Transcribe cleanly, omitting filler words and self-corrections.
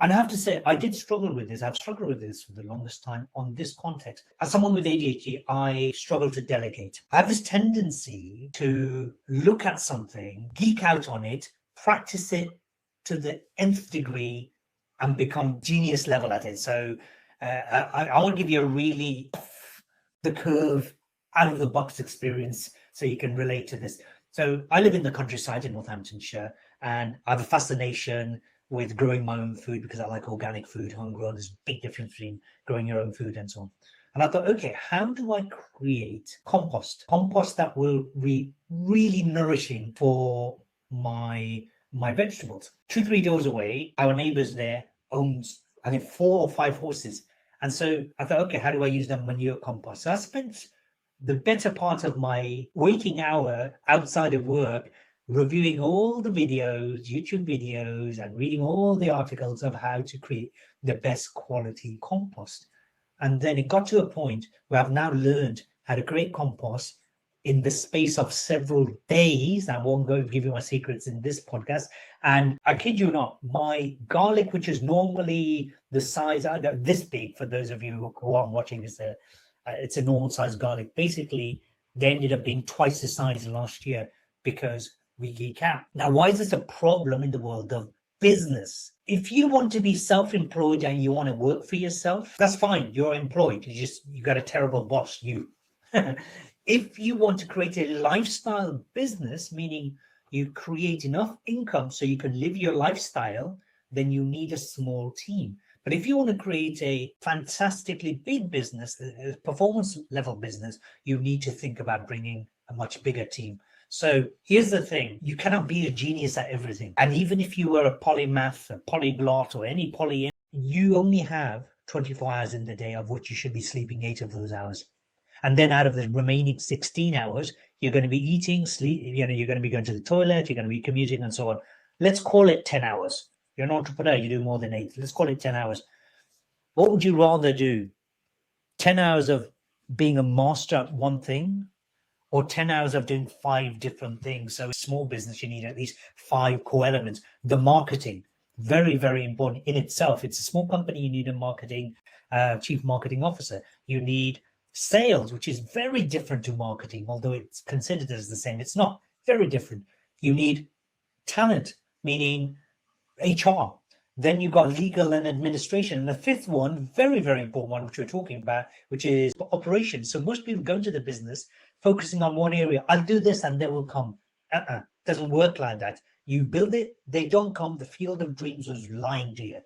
And I have to say, I did struggle with this. I've struggled with this for the longest time on this context. As someone with ADHD, I struggle to delegate. I have this tendency to look at something, geek out on it, practice it to the nth degree, and become genius level at it. So I want to give you a really the curve out of the box experience so you can relate to this. So I live in the countryside in Northamptonshire, and I have a fascination with growing my own food because I like organic food, homegrown. There's a big difference between growing your own food and so on. And I thought, okay, how do I create compost? Compost that will be really nourishing for my vegetables. 2-3 doors away, our neighbours there owns, I think, 4 or 5 horses. And so I thought, okay, how do I use that manure compost? So I spent the better part of my waking hour outside of work reviewing all the videos, YouTube videos, and reading all the articles of how to create the best quality compost. And then it got to a point where I've now learned how to create compost in the space of several days. I won't go give you my secrets in this podcast. And I kid you not, my garlic, which is normally the size, this big, for those of you who aren't watching, it's a normal size garlic. Basically, they ended up being twice the size last year because we geek out. Now, why is this a problem in the world of business? If you want to be self-employed and you want to work for yourself, that's fine. You're employed. You got a terrible boss, you. If you want to create a lifestyle business, meaning you create enough income so you can live your lifestyle, then you need a small team. But if you want to create a fantastically big business, a performance level business, you need to think about bringing a much bigger team. So here's the thing, you cannot be a genius at everything. And even if you were a polymath, a polyglot, or any you only have 24 hours in the day, of which you should be sleeping 8 of those hours. And then out of the remaining 16 hours, you're going to be eating, you're going to be going to the toilet, you're going to be commuting and so on. Let's call it 10 hours. You're an entrepreneur, you do more than 8. Let's call it 10 hours. What would you rather do? 10 hours of being a master at one thing, or 10 hours of doing 5 different things? So small business, you need at least 5 core elements. The marketing, very, very important in itself. It's a small company, you need a marketing, chief marketing officer. You need sales, which is very different to marketing, although it's considered as the same. It's not, very different. You need talent, meaning HR. Then you've got legal and administration. And the 5th one, very, very important one, which we're talking about, which is operations. So most people go into the business focusing on one area. I'll do this and they will come. Doesn't work like that. You build it, they don't come. The field of dreams was lying to you.